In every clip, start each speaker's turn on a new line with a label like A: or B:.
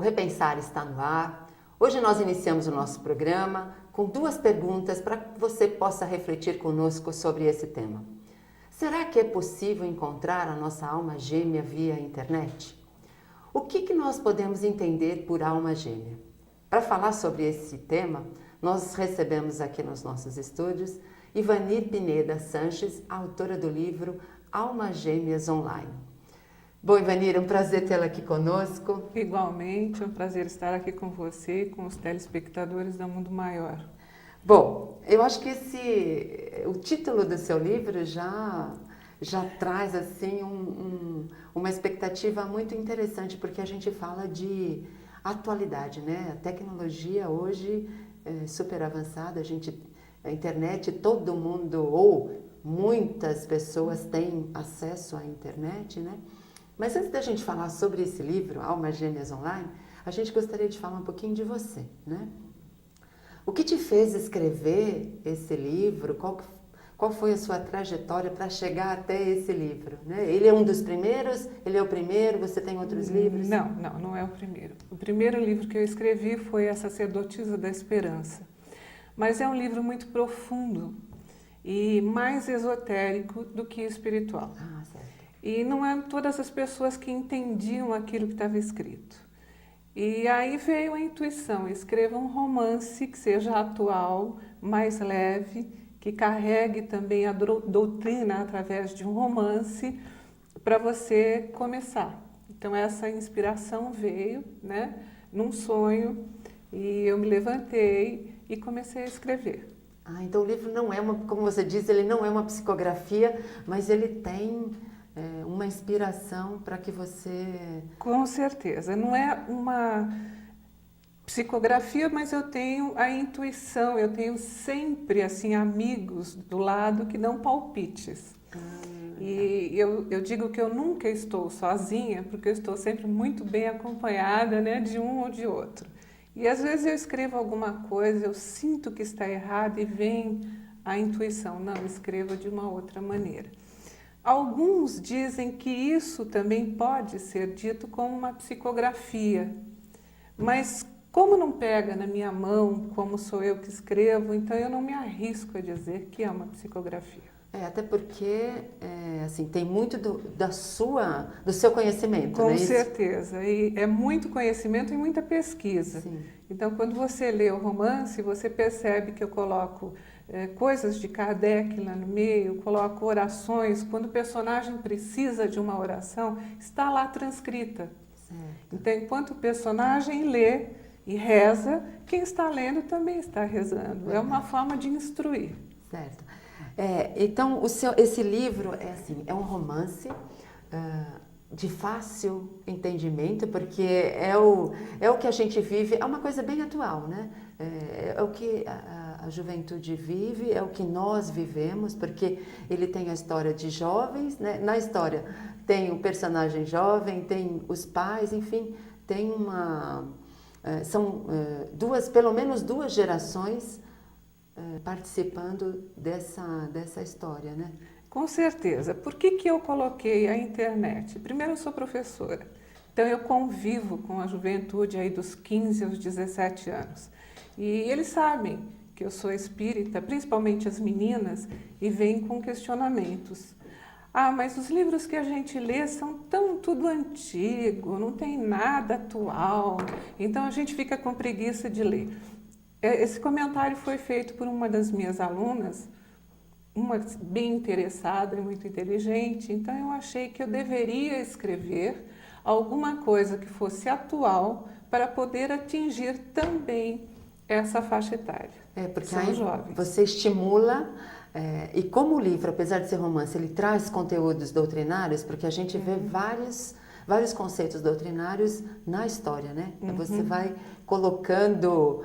A: Repensar está no ar. Hoje nós iniciamos o nosso programa com duas perguntas para que você possa refletir conosco sobre esse tema. Será que é possível encontrar a nossa alma gêmea via internet? O que nós podemos entender por alma gêmea? Para falar sobre esse tema, nós recebemos aqui nos nossos estúdios Ivanir Pineda Sanches, autora do livro Almas Gêmeas Online. Bom, Ivanir, é um prazer tê-la aqui conosco.
B: Igualmente, é um prazer estar aqui com você e com os telespectadores da Mundo Maior.
A: Bom, eu acho que o título do seu livro já traz assim uma expectativa muito interessante, porque a gente fala de atualidade, né? A tecnologia hoje é super avançada, a internet, todo mundo ou muitas pessoas têm acesso à internet, né? Mas antes da gente falar sobre esse livro, Almas Gêmeas Online, a gente gostaria de falar um pouquinho de você, né? O que te fez escrever esse livro? Qual foi a sua trajetória para chegar até esse livro, né? Ele é um dos primeiros? Ele é o primeiro? Você tem outros livros?
B: Não é o primeiro. O primeiro livro que eu escrevi foi A Sacerdotisa da Esperança. Mas é um livro muito profundo e mais esotérico do que espiritual.
A: Ah, certo.
B: E não eram todas as pessoas que entendiam aquilo que estava escrito. E aí veio a intuição, escreva um romance que seja atual, mais leve, que carregue também a doutrina através de um romance para você começar. Então essa inspiração veio, né, num sonho, e eu me levantei e comecei a escrever.
A: Ah, então o livro não é como você diz, ele não é uma psicografia, mas ele tem uma inspiração para que você...
B: Com certeza, não é uma psicografia, mas eu tenho a intuição, eu tenho sempre assim amigos do lado que dão palpites. E eu digo que eu nunca estou sozinha, porque eu estou sempre muito bem acompanhada, né, de um ou de outro. E às vezes eu escrevo alguma coisa, eu sinto que está errado e vem a intuição, não, escreva de uma outra maneira. Alguns dizem que isso também pode ser dito como uma psicografia, mas como não pega na minha mão, como sou eu que escrevo, então eu não me arrisco a dizer que é uma psicografia.
A: Até porque assim, tem muito do seu conhecimento,
B: Com
A: né?
B: certeza, e é muito conhecimento e muita pesquisa.
A: Sim.
B: Então, quando você lê o romance, você percebe que eu coloco coisas de Kardec lá no meio, coloco orações. Quando o personagem precisa de uma oração, está lá transcrita.
A: Certo.
B: Então, enquanto o personagem lê e reza, quem está lendo também está rezando.
A: Verdade.
B: É uma forma de instruir.
A: Certo. Então, esse livro é um romance de fácil entendimento, porque é o que a gente vive, é uma coisa bem atual, né? É o que a juventude vive, é o que nós vivemos, porque ele tem a história de jovens, né? Na história tem o personagem jovem, tem os pais, enfim, tem são pelo menos duas gerações participando dessa história, né?
B: Com certeza. Por que eu coloquei a internet? Primeiro, eu sou professora, então eu convivo com a juventude aí dos 15 aos 17 anos. E eles sabem que eu sou espírita, principalmente as meninas, e vêm com questionamentos. Ah, mas os livros que a gente lê são tudo antigo, não tem nada atual, então a gente fica com preguiça de ler. Esse comentário foi feito por uma das minhas alunas, uma bem interessada e muito inteligente, então eu achei que eu deveria escrever alguma coisa que fosse atual para poder atingir também essa faixa etária.
A: Porque
B: são
A: aí
B: jovens.
A: Você estimula, e como o livro, apesar de ser romance, ele traz conteúdos doutrinários, porque a gente vê vários conceitos doutrinários na história, né? Você vai colocando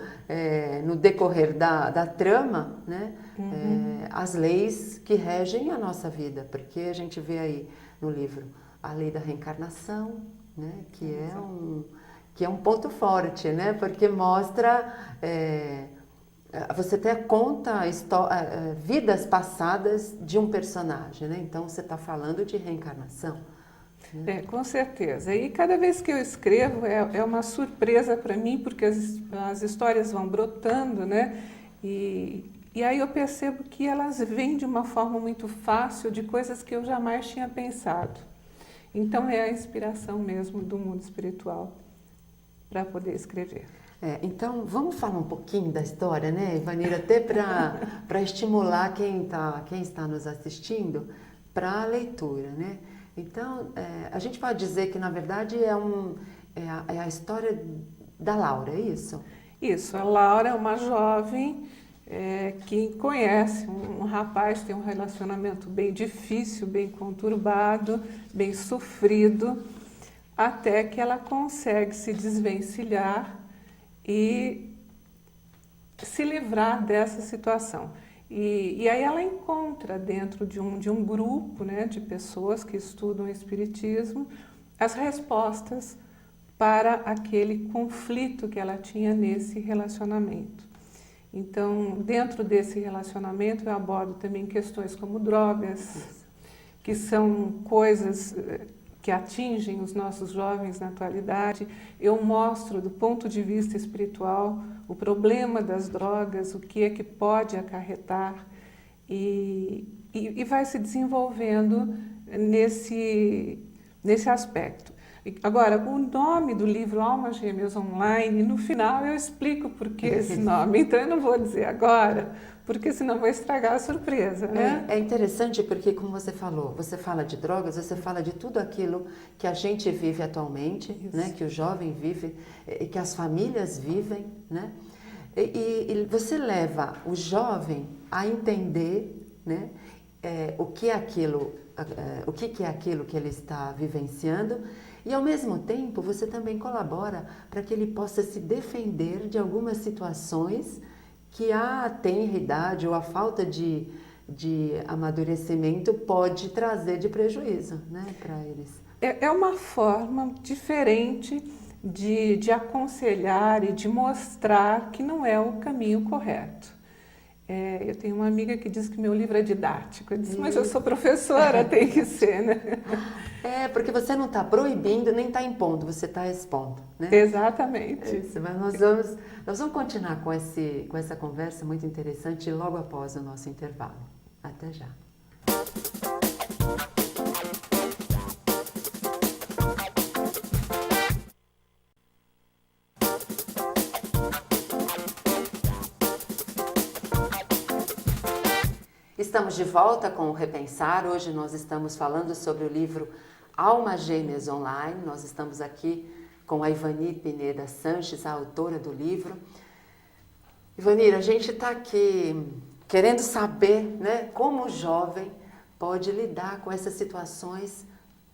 A: no decorrer da trama, né? As leis que regem a nossa vida, porque a gente vê aí no livro a lei da reencarnação, né? Que é um ponto forte, né? Porque mostra, você até conta vidas passadas de um personagem, né? Então você está falando de reencarnação.
B: Com certeza. E cada vez que eu escrevo é uma surpresa para mim, porque as histórias vão brotando, né? E aí eu percebo que elas vêm de uma forma muito fácil de coisas que eu jamais tinha pensado. Então é a inspiração mesmo do mundo espiritual para poder escrever.
A: Então, vamos falar um pouquinho da história, né, Ivanira? Até para estimular quem está nos assistindo para a leitura, né? Então, a gente pode dizer que, na verdade, é a história da Laura, é isso?
B: Isso, a Laura é uma jovem que conhece um rapaz, tem um relacionamento bem difícil, bem conturbado, bem sofrido, até que ela consegue se desvencilhar e se livrar dessa situação. E aí ela encontra dentro de um grupo, né, de pessoas que estudam Espiritismo as respostas para aquele conflito que ela tinha nesse relacionamento. Então, dentro desse relacionamento, eu abordo também questões como drogas, que são coisas que atingem os nossos jovens na atualidade. Eu mostro, do ponto de vista espiritual, o problema das drogas, o que é que pode acarretar, e vai se desenvolvendo nesse aspecto. Agora, o nome do livro Almas Gêmeas Online, no final eu explico por que esse nome, então eu não vou dizer agora, porque senão vou estragar a surpresa, né?
A: É interessante porque, como você falou, você fala de drogas, você fala de tudo aquilo que a gente vive atualmente, né? Que o jovem vive, e que as famílias vivem, né? E você leva o jovem a entender, né? O que é aquilo que ele está vivenciando. E, ao mesmo tempo, você também colabora para que ele possa se defender de algumas situações que a tenra-idade ou a falta de amadurecimento pode trazer de prejuízo, né, para eles.
B: É uma forma diferente de aconselhar e de mostrar que não é o caminho correto. Eu tenho uma amiga que diz que meu livro é didático. Eu disse, mas eu sou professora, tem que ser, né?
A: Porque você não está proibindo nem está impondo, você está expondo, né?
B: Exatamente.
A: Isso, mas nós vamos continuar com essa conversa muito interessante logo após o nosso intervalo. Até já. Estamos de volta com o Repensar. Hoje nós estamos falando sobre o livro Almas Gêmeas Online. Nós estamos aqui com a Ivani Pineda Sanches, a autora do livro. Ivanira, a gente está aqui querendo saber, né, como o jovem pode lidar com essas situações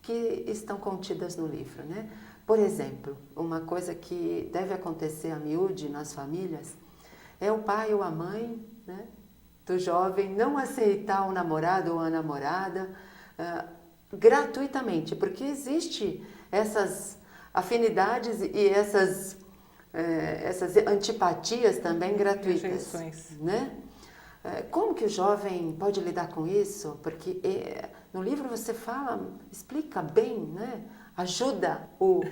A: que estão contidas no livro, né? Por exemplo, uma coisa que deve acontecer a miúde nas famílias é o pai ou a mãe, né, do jovem não aceitar o namorado ou a namorada gratuitamente, porque existe essas afinidades e essas antipatias também gratuitas,
B: Rejeições,
A: né? Como que o jovem pode lidar com isso? Porque no livro você explica bem, né? Ajuda o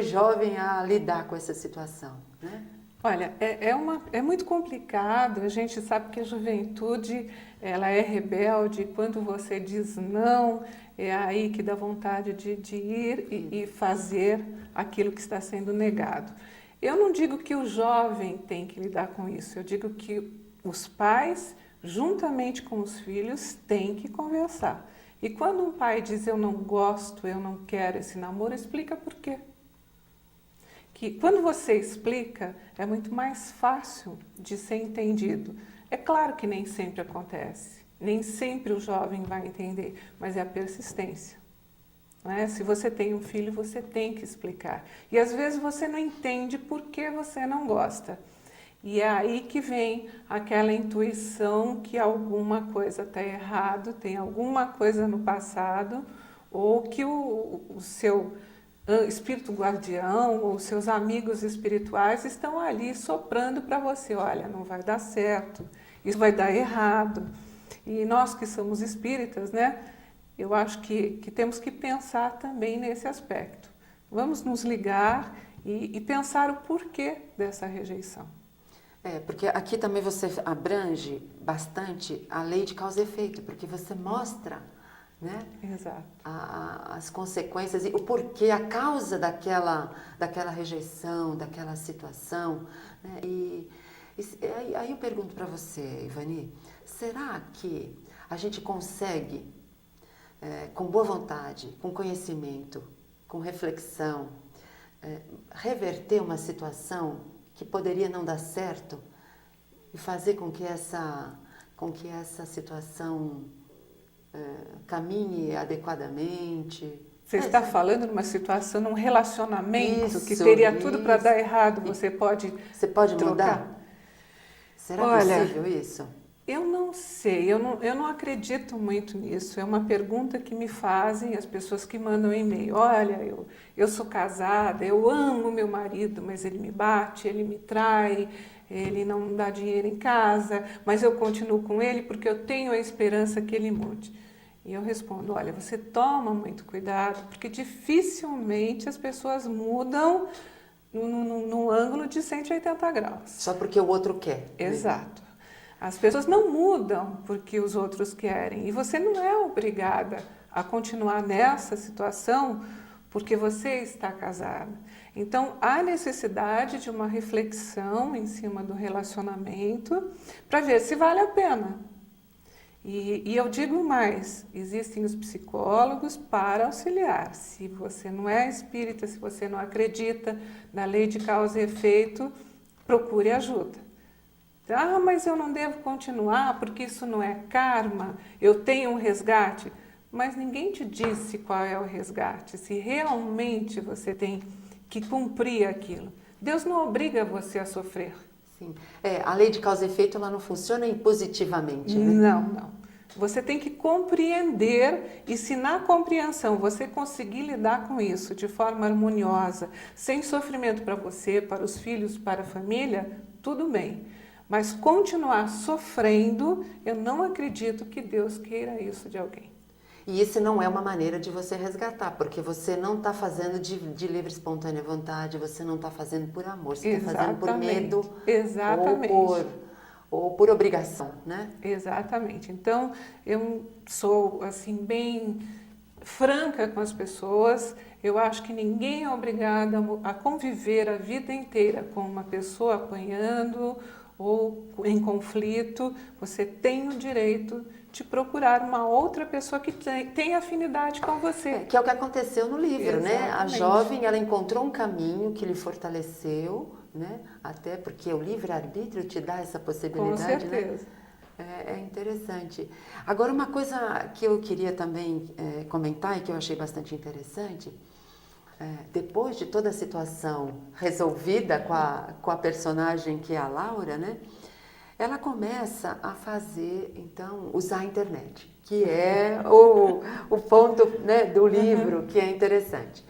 A: jovem a lidar com essa situação, né?
B: Olha, é muito complicado. A gente sabe que a juventude ela é rebelde. Quando você diz não, é aí que dá vontade de ir e fazer aquilo que está sendo negado. Eu não digo que o jovem tem que lidar com isso. Eu digo que os pais, juntamente com os filhos, têm que conversar. E quando um pai diz eu não gosto, eu não quero esse namoro, explica por quê. Que quando você explica, é muito mais fácil de ser entendido. É claro que nem sempre acontece, nem sempre o jovem vai entender, mas é a persistência. Não é? Se você tem um filho, você tem que explicar. E às vezes você não entende por que você não gosta. E é aí que vem aquela intuição que alguma coisa está errado, tem alguma coisa no passado, ou que o seu espírito guardião ou seus amigos espirituais estão ali soprando para você, olha, não vai dar certo, isso vai dar errado. E nós que somos espíritas, né, eu acho que temos que pensar também nesse aspecto. Vamos nos ligar e pensar o porquê dessa rejeição.
A: Porque aqui também você abrange bastante a lei de causa e efeito, porque você mostra, né,
B: Exato.
A: as consequências e o porquê, a causa daquela rejeição, daquela situação. Né? Aí eu pergunto para você, Ivani, será que a gente consegue, com boa vontade, com conhecimento, com reflexão, reverter uma situação que poderia não dar certo e fazer com que essa situação caminhe adequadamente?
B: Você está falando numa situação, num relacionamento que
A: Isso,
B: teria tudo para
A: isso.
B: dar errado, você pode
A: mudar?
B: trocar?
A: Será
B: Olha,
A: possível isso?
B: eu não sei, eu não acredito muito nisso. É uma pergunta que me fazem as pessoas que mandam e-mail. Olha, eu sou casada, eu amo meu marido, mas ele me bate, ele me trai, ele não dá dinheiro em casa, mas eu continuo com ele porque eu tenho a esperança que ele mude. E eu respondo, olha, você toma muito cuidado, porque dificilmente as pessoas mudam num ângulo de 180 graus.
A: Só porque o outro quer.
B: Exato. As pessoas não mudam porque os outros querem. E você não é obrigada a continuar nessa situação porque você está casada. Então, há necessidade de uma reflexão em cima do relacionamento para ver se vale a pena. E eu digo mais, existem os psicólogos para auxiliar. Se você não é espírita, se você não acredita na lei de causa e efeito, procure ajuda. Ah, mas eu não devo continuar porque isso não é karma, eu tenho um resgate. Mas ninguém te disse qual é o resgate, se realmente você tem que cumprir aquilo. Deus não obriga você a sofrer.
A: Sim. A lei de causa e efeito ela não funciona impositivamente, né?
B: Não. Você tem que compreender e se na compreensão você conseguir lidar com isso de forma harmoniosa, sem sofrimento para você, para os filhos, para a família, tudo bem. Mas continuar sofrendo, eu não acredito que Deus queira isso de alguém.
A: E isso não é uma maneira de você resgatar, porque você não está fazendo de livre e espontânea vontade, você não está fazendo por amor, você está fazendo por medo.
B: Exatamente.
A: Ou por obrigação, né?
B: Exatamente. Então, eu sou assim bem franca com as pessoas. Eu acho que ninguém é obrigado a conviver a vida inteira com uma pessoa apanhando ou em conflito. Você tem o direito de procurar uma outra pessoa que tem afinidade com você.
A: Que é o que aconteceu no livro,
B: Exatamente.
A: né? A jovem, ela encontrou um caminho que lhe fortaleceu, né? Até porque o livre-arbítrio te dá essa possibilidade,
B: Com certeza.
A: Né? É interessante. Agora, uma coisa que eu queria também comentar e que eu achei bastante interessante, depois de toda a situação resolvida com a personagem que é a Laura, né? Ela começa a fazer, então, usar a internet, que é o ponto, né, do livro, que é interessante.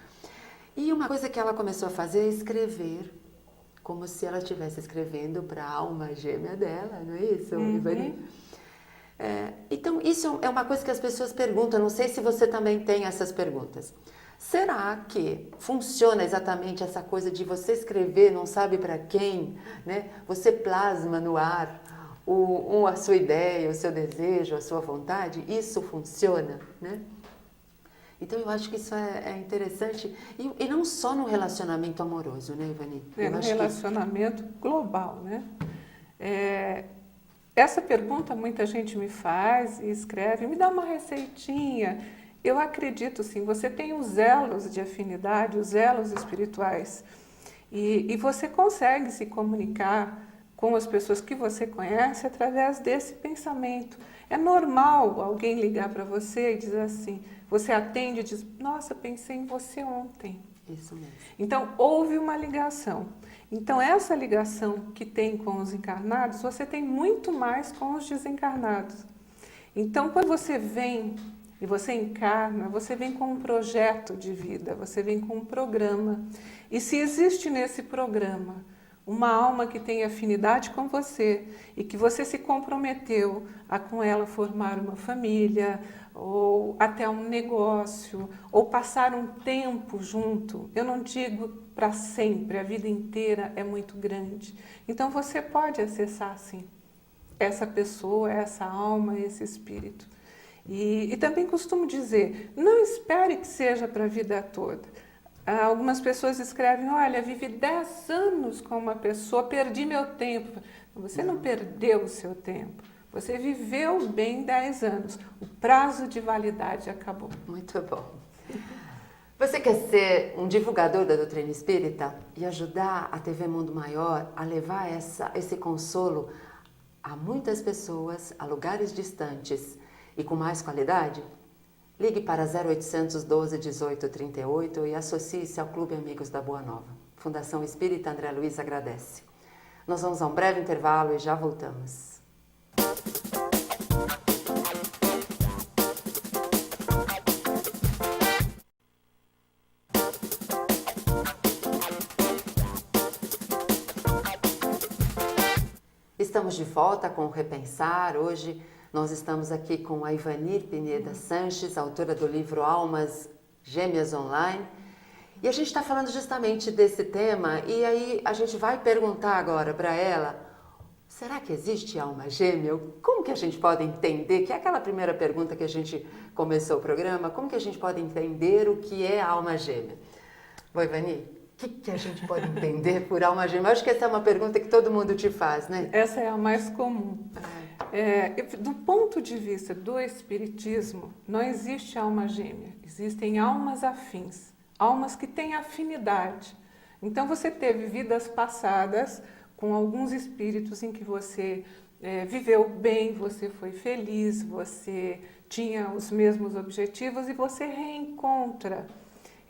A: E uma coisa que ela começou a fazer é escrever, como se ela estivesse escrevendo para a alma gêmea dela, não é isso, Ivani? Então, isso é uma coisa que as pessoas perguntam, não sei se você também tem essas perguntas. Será que funciona exatamente essa coisa de você escrever, não sabe para quem, né? Você plasma no ar a sua ideia, o seu desejo, a sua vontade? Isso funciona, né? Então eu acho que isso é interessante e não só no relacionamento amoroso, né, Ivani?
B: No relacionamento global, né? Essa pergunta muita gente me faz e escreve, me dá uma receitinha. Eu acredito sim, você tem os elos de afinidade, os elos espirituais e você consegue se comunicar com as pessoas que você conhece através desse pensamento. É normal alguém ligar para você e dizer assim, você atende e diz, nossa, pensei em você ontem.
A: Isso mesmo.
B: Então, houve uma ligação. Então, essa ligação que tem com os encarnados, você tem muito mais com os desencarnados. Então, quando você vem e você encarna, você vem com um projeto de vida, você vem com um programa. E se existe nesse programa uma alma que tem afinidade com você e que você se comprometeu a com ela formar uma família ou até um negócio ou passar um tempo junto. Eu não digo para sempre, a vida inteira é muito grande. Então você pode acessar sim essa pessoa, essa alma, esse espírito. E também costumo dizer, não espere que seja para a vida toda. Algumas pessoas escrevem, olha, vivi 10 anos com uma pessoa, perdi meu tempo. Você não perdeu o seu tempo, você viveu bem 10 anos. O prazo de validade acabou.
A: Muito bom. Você quer ser um divulgador da doutrina espírita e ajudar a TV Mundo Maior a levar esse consolo a muitas pessoas, a lugares distantes e com mais qualidade? Ligue para 0800 12 18 38 e associe-se ao Clube Amigos da Boa Nova. Fundação Espírita André Luiz agradece. Nós vamos a um breve intervalo e já voltamos. Estamos de volta com o Repensar. Hoje nós estamos aqui com a Ivanir Pineda Sanches, autora do livro Almas Gêmeas Online. E a gente está falando justamente desse tema e aí a gente vai perguntar agora para ela, será que existe alma gêmea? Como que a gente pode entender, que é aquela primeira pergunta que a gente começou o programa, como que a gente pode entender o que é alma gêmea? Bom, Ivanir, o que a gente pode entender por alma gêmea? Eu acho que essa é uma pergunta que todo mundo te faz, né?
B: Essa é a mais comum. Do ponto de vista do Espiritismo, não existe alma gêmea, existem almas afins, almas que têm afinidade. Então você teve vidas passadas com alguns espíritos em que você viveu bem, você foi feliz, você tinha os mesmos objetivos e você reencontra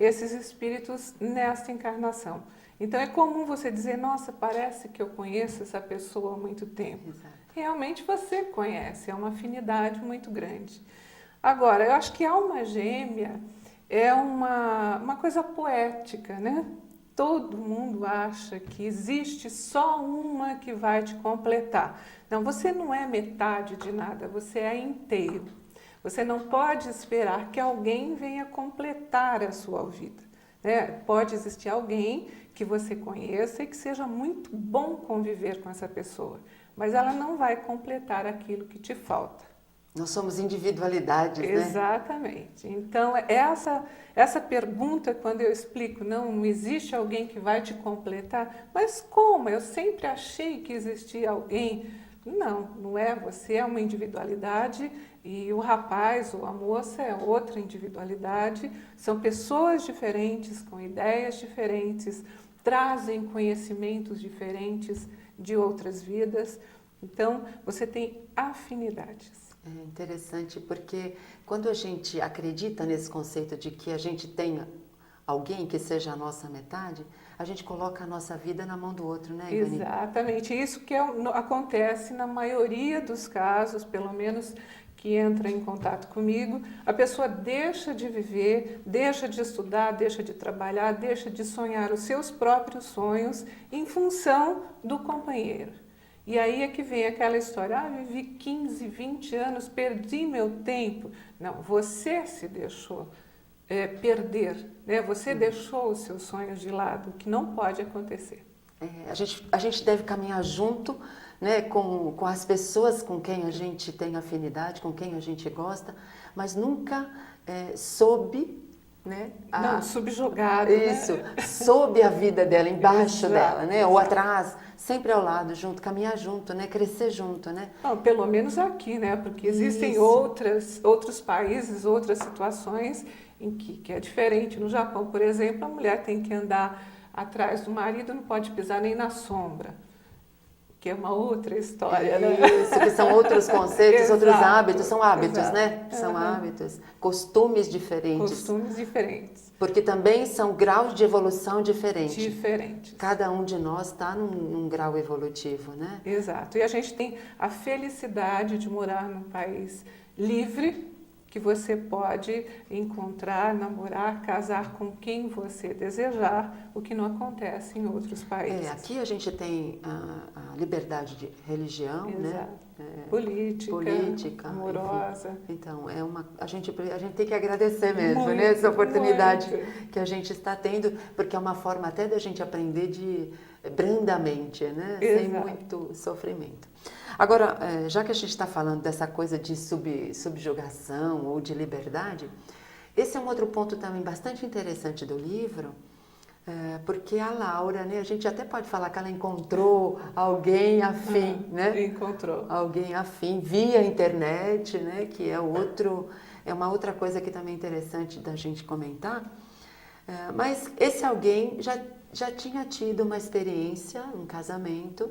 B: esses espíritos nesta encarnação. Então é comum você dizer, nossa, parece que eu conheço essa pessoa há muito tempo.
A: Exato.
B: Realmente você conhece, é uma afinidade muito grande. Agora, eu acho que alma gêmea é uma coisa poética, né? Todo mundo acha que existe só uma que vai te completar. Não, você não é metade de nada, você é inteiro. Você não pode esperar que alguém venha completar a sua vida, né? Pode existir alguém que você conheça e que seja muito bom conviver com essa pessoa, mas ela não vai completar aquilo que te falta.
A: Nós somos individualidades, né?
B: Exatamente. Então, essa pergunta, quando eu explico, não existe alguém que vai te completar, mas como? Eu sempre achei que existia alguém. Não, não é. Você é uma individualidade e o rapaz ou a moça é outra individualidade. São pessoas diferentes, com ideias diferentes, trazem conhecimentos diferentes de outras vidas. Então, você tem afinidades.
A: É interessante porque quando a gente acredita nesse conceito de que a gente tenha alguém que seja a nossa metade, a gente coloca a nossa vida na mão do outro, né, Ivani?
B: Exatamente. Isso que acontece na maioria dos casos, pelo menos que entra em contato comigo, a pessoa deixa de viver, deixa de estudar, deixa de trabalhar, deixa de sonhar os seus próprios sonhos em função do companheiro. E aí é que vem aquela história, vivi 15, 20 anos, perdi meu tempo. Não, você se deixou perder, né? Você deixou os seus sonhos de lado, o que não pode acontecer.
A: A gente deve caminhar junto, né, com as pessoas com quem a gente tem afinidade, com quem a gente gosta, mas nunca sob... Né?
B: Não, subjugado.
A: Isso,
B: né?
A: Sob a vida dela, embaixo
B: Exato,
A: dela, né?
B: exato.
A: Ou atrás, sempre ao lado, junto, caminhar junto, né? Crescer junto, né?
B: Não, pelo menos aqui, né? Porque existem
A: Isso.
B: outros países, outras situações em que é diferente. No Japão, por exemplo, a mulher tem que andar atrás do marido, não pode pisar nem na sombra. Que é uma outra história, né?
A: Isso, que são outros conceitos, outros
B: Exato,
A: hábitos, são hábitos,
B: exato.
A: né? São hábitos, costumes diferentes.
B: Costumes diferentes.
A: Porque também são graus de evolução diferentes.
B: Diferentes.
A: Cada um de nós está num grau evolutivo, né?
B: Exato. E a gente tem a felicidade de morar num país livre, que você pode encontrar, namorar, casar com quem você desejar, o que não acontece em outros países.
A: Aqui a gente tem a liberdade de religião,
B: Exato.
A: né?
B: Política, amorosa.
A: Enfim. Então, a gente tem que agradecer mesmo,
B: Muito,
A: né? Essa oportunidade
B: muito.
A: que a gente está tendo, porque é uma forma até da gente aprender brandamente, né? Sem
B: Exato.
A: muito sofrimento. Agora, já que a gente está falando dessa coisa de subjugação ou de liberdade, esse é um outro ponto também bastante interessante do livro, porque a Laura, né, a gente até pode falar que ela encontrou alguém afim, né?
B: Encontrou.
A: Alguém afim via internet, né? Que é uma outra coisa que também é interessante da gente comentar. Mas esse alguém já tinha tido uma experiência, um casamento.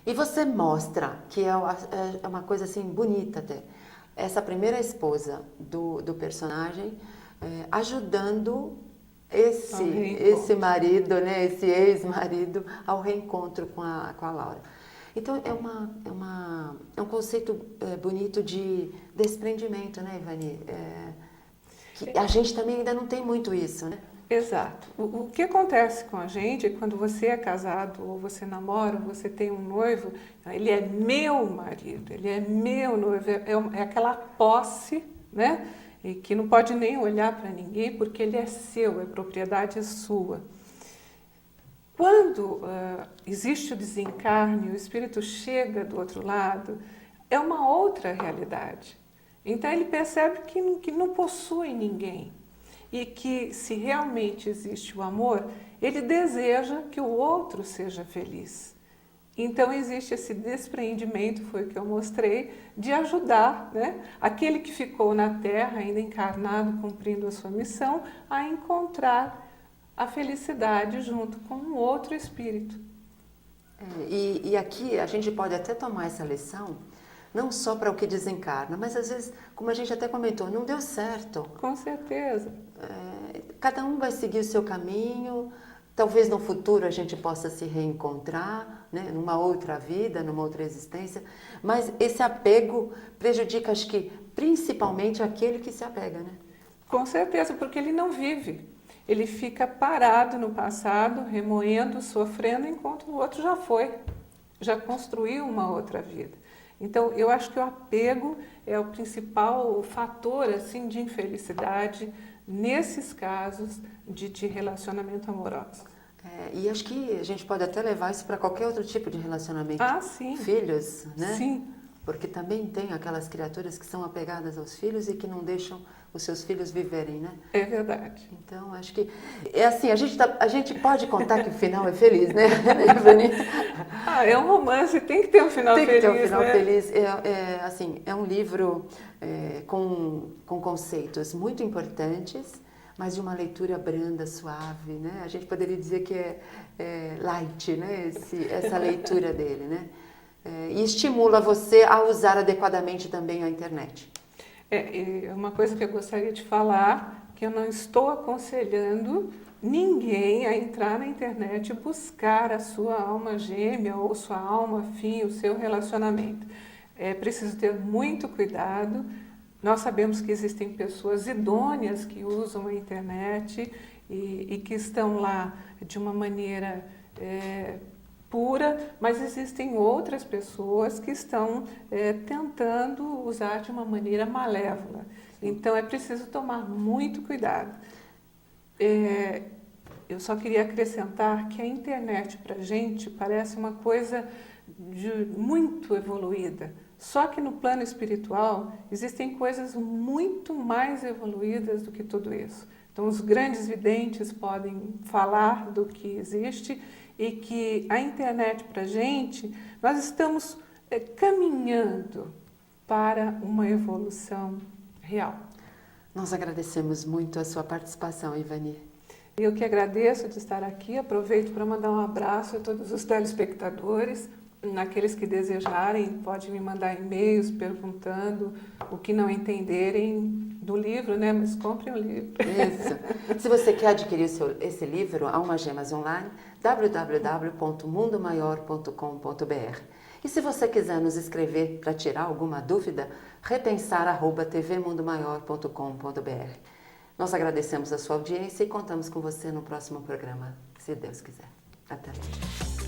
A: E você mostra que é uma coisa assim bonita até. Essa primeira esposa do personagem ajudando esse marido, né, esse ex-marido ao reencontro com a Laura. Então é um conceito bonito de desprendimento, né, Ivani? Que a gente também ainda não tem muito isso, né?
B: Exato. O que acontece com a gente é que quando você é casado ou você namora, ou você tem um noivo, ele é meu marido, ele é meu noivo, é aquela posse, né? E que não pode nem olhar para ninguém porque ele é seu, a propriedade é sua. Quando existe o desencarne, o espírito chega do outro lado, é uma outra realidade. Então ele percebe que não possui ninguém. E que se realmente existe o amor, ele deseja que o outro seja feliz. Então existe esse despreendimento, foi o que eu mostrei, de ajudar, né, aquele que ficou na Terra, ainda encarnado, cumprindo a sua missão, a encontrar a felicidade junto com um outro espírito.
A: E aqui a gente pode até tomar essa lição, não só para o que desencarna, mas às vezes, como a gente até comentou, não deu certo.
B: Com certeza.
A: Cada um vai seguir o seu caminho, talvez no futuro a gente possa se reencontrar, né, numa outra vida, numa outra existência, mas esse apego prejudica, acho que, principalmente aquele que se apega, né?
B: Com certeza, porque ele não vive. Ele fica parado no passado, remoendo, sofrendo, enquanto o outro já foi, já construiu uma outra vida. Então, eu acho que o apego é o principal fator assim, de infelicidade nesses casos de relacionamento amoroso.
A: E acho que a gente pode até levar isso para qualquer outro tipo de relacionamento.
B: Sim.
A: Filhos, né?
B: Sim.
A: Porque também tem aquelas criaturas que são apegadas aos filhos e que não deixam os seus filhos viverem, né?
B: É verdade.
A: Então, acho que... É assim, a gente pode contar que o final é feliz, né, Ivani?
B: É um romance, tem que ter um final feliz,
A: Tem que ter um final
B: né?
A: feliz. Assim, é um livro com conceitos muito importantes, mas de uma leitura branda, suave, né? A gente poderia dizer que é light, né? Essa leitura dele, né? E estimula você a usar adequadamente também a internet.
B: Uma coisa que eu gostaria de falar, que eu não estou aconselhando ninguém a entrar na internet e buscar a sua alma gêmea ou sua alma afim, o seu relacionamento. É preciso ter muito cuidado. Nós sabemos que existem pessoas idôneas que usam a internet e que estão lá de uma maneira pura, mas existem outras pessoas que estão tentando usar de uma maneira malévola. Então é preciso tomar muito cuidado. Eu só queria acrescentar que a internet para a gente parece uma coisa muito evoluída. Só que no plano espiritual existem coisas muito mais evoluídas do que tudo isso. Então os grandes videntes podem falar do que existe e que a internet para a gente, nós estamos caminhando para uma evolução real.
A: Nós agradecemos muito a sua participação, Ivani.
B: Eu que agradeço de estar aqui, aproveito para mandar um abraço a todos os telespectadores, aqueles que desejarem, podem me mandar e-mails perguntando o que não entenderem do livro, né? Mas compre um livro.
A: Isso. Se você quer adquirir esse livro, há uma Gemas online, www.mundomaior.com.br. E se você quiser nos escrever para tirar alguma dúvida, repensar@tvmundomaior.com.br. Nós agradecemos a sua audiência e contamos com você no próximo programa, se Deus quiser. Até lá.